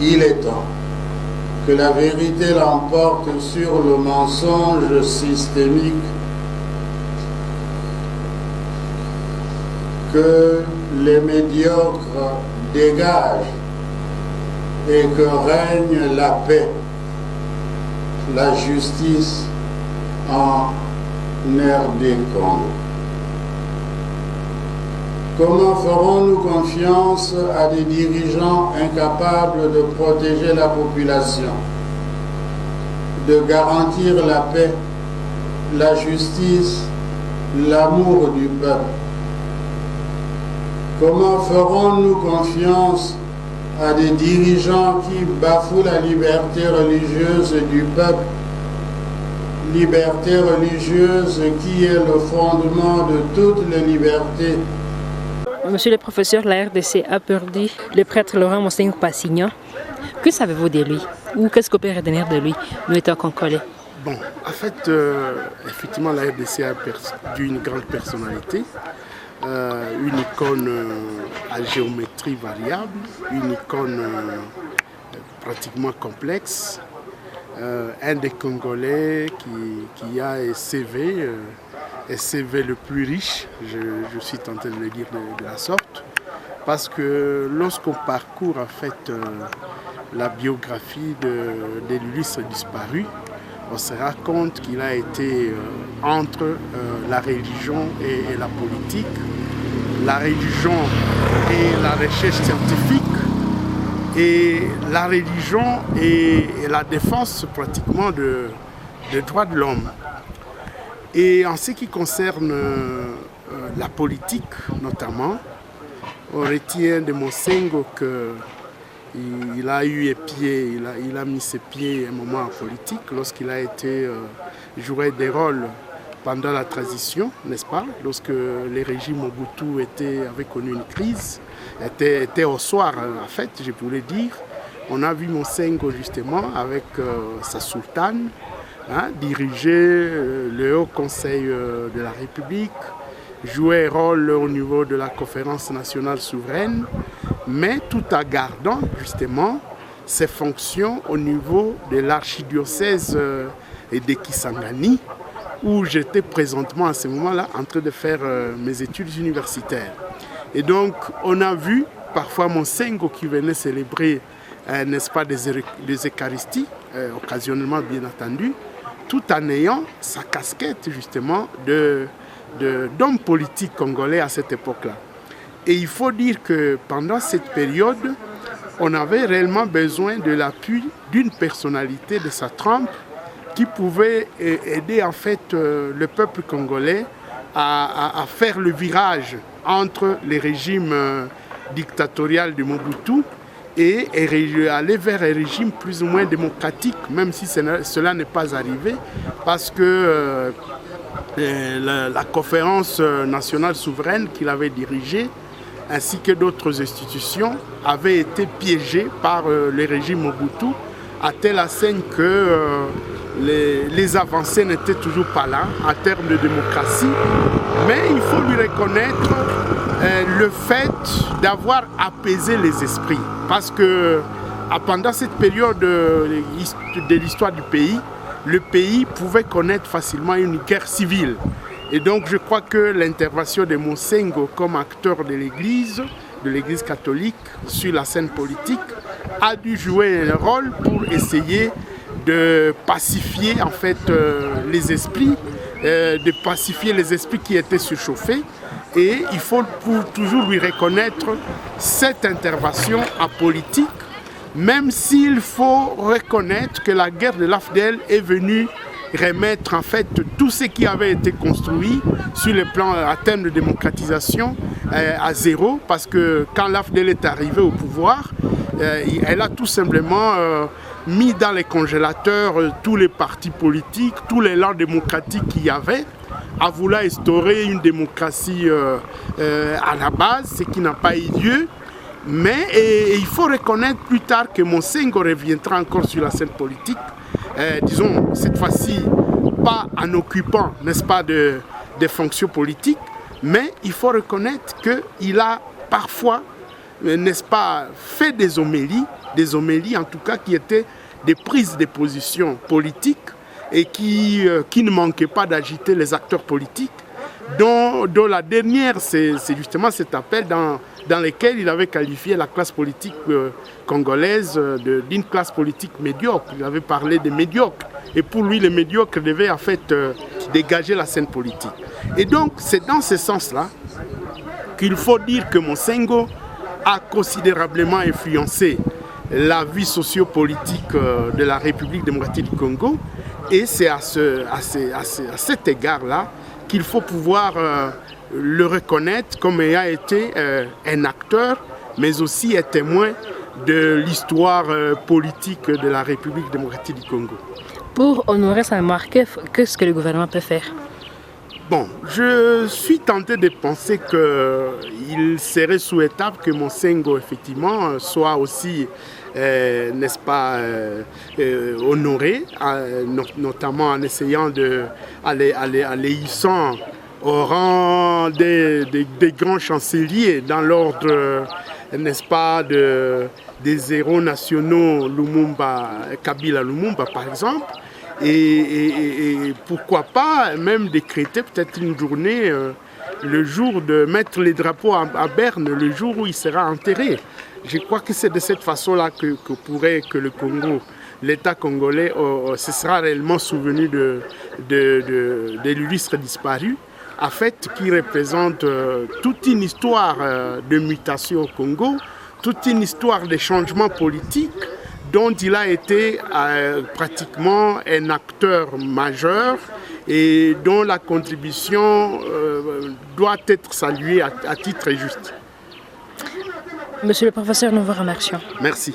Il est temps que la vérité l'emporte sur le mensonge systémique, que les médiocres dégagent et que règne la paix, la justice en RD Congo. Comment ferons-nous confiance à des dirigeants incapables de protéger la population, de garantir la paix, la justice, l'amour du peuple? Comment ferons-nous confiance à des dirigeants qui bafouent la liberté religieuse du peuple, liberté religieuse qui est le fondement de toutes les libertés? Monsieur le professeur, la RDC a perdu le prêtre Laurent Monseigneur Passignan. Que savez-vous de lui? Ou qu'est-ce qu'on peut retenir de lui, nous étant congolais? Bon, en fait, effectivement, la RDC a perdu une grande personnalité, une icône à géométrie variable, une icône pratiquement complexe, un des Congolais qui a un CV le plus riche, je suis tenté de le dire de la sorte, parce que lorsqu'on parcourt en fait la biographie de l'illustre disparu, on se rend compte qu'il a été entre la religion et la politique, la religion et la recherche scientifique, et la religion et la défense pratiquement des droits de l'homme. Et en ce qui concerne la politique notamment, on retient de Monsengo qu'il a eu pied, il a mis ses pieds un moment en politique lorsqu'il a été joué des rôles pendant la transition, n'est-ce pas? Lorsque le régime Mobutu avait connu une crise, était au soir en fait, je pourrais dire. On a vu Monsengo justement avec sa sultane, diriger le Haut Conseil de la République, jouer un rôle au niveau de la conférence nationale souveraine, mais tout en gardant justement ses fonctions au niveau de l'archidiocèse de Kisangani, où j'étais présentement à ce moment-là en train de faire mes études universitaires. Et donc on a vu parfois Monsengo qui venait célébrer, n'est-ce pas, des Eucharisties, occasionnellement bien entendu, tout en ayant sa casquette justement d'homme politique congolais à cette époque-là. Et il faut dire que pendant cette période, on avait réellement besoin de l'appui d'une personnalité de sa trempe qui pouvait aider en fait le peuple congolais à faire le virage entre les régimes dictatoriaux de Mobutu et aller vers un régime plus ou moins démocratique, même si cela n'est pas arrivé, parce que la conférence nationale souveraine qu'il avait dirigée, ainsi que d'autres institutions, avaient été piégées par le régime Mobutu, à telle enseigne que les avancées n'étaient toujours pas là en termes de démocratie. Mais il faut lui reconnaître le fait d'avoir apaisé les esprits. Parce que pendant cette période de l'histoire du pays, le pays pouvait connaître facilement une guerre civile. Et donc je crois que l'intervention de Monsengo comme acteur de l'Église catholique sur la scène politique, a dû jouer un rôle pour essayer de pacifier en fait les esprits, qui étaient surchauffés. Et il faut toujours lui reconnaître cette intervention en politique, même s'il faut reconnaître que la guerre de l'AFDEL est venue remettre en fait tout ce qui avait été construit sur le plan à terme de démocratisation à zéro, parce que quand l'AFDEL est arrivée au pouvoir, elle a tout simplement mis dans les congélateurs tous les partis politiques, tous les langues démocratiques qu'il y avait, a voulu instaurer une démocratie à la base, ce qui n'a pas eu lieu. Mais il faut reconnaître plus tard que Monsengo reviendra encore sur la scène politique, disons cette fois-ci pas en occupant, n'est-ce pas, des fonctions politiques, mais il faut reconnaître qu'il a parfois n'est-ce pas, fait des homélies en tout cas qui étaient des prises de position politiques et qui ne manquaient pas d'agiter les acteurs politiques, dont la dernière, c'est justement cet appel dans lequel il avait qualifié la classe politique congolaise d'une classe politique médiocre. Il avait parlé des médiocres. Et pour lui, les médiocres devaient en fait dégager la scène politique. Et donc, c'est dans ce sens-là qu'il faut dire que Monsengo a considérablement influencé la vie sociopolitique de la République démocratique du Congo. Et c'est à cet égard-là qu'il faut pouvoir le reconnaître comme ayant été un acteur, mais aussi un témoin de l'histoire politique de la République démocratique du Congo. Pour honorer sa mémoire, qu'est-ce que le gouvernement peut faire? Bon, je suis tenté de penser qu'il serait souhaitable que Monsengo, effectivement, soit aussi, n'est-ce pas, honoré, notamment en essayant les hissant au rang des grands chanceliers dans l'ordre, n'est-ce pas, des héros nationaux, Kabila Lumumba par exemple. Et pourquoi pas même décréter peut-être une journée, le jour de mettre les drapeaux à Berne, le jour où il sera enterré. Je crois que c'est de cette façon-là que le Congo, l'État congolais, se sera réellement souvenu de l'illustre disparu, en fait, qui représente toute une histoire de mutation au Congo, toute une histoire de changement politique, dont il a été pratiquement un acteur majeur et dont la contribution doit être saluée à titre juste. Monsieur le professeur, nous vous remercions. Merci.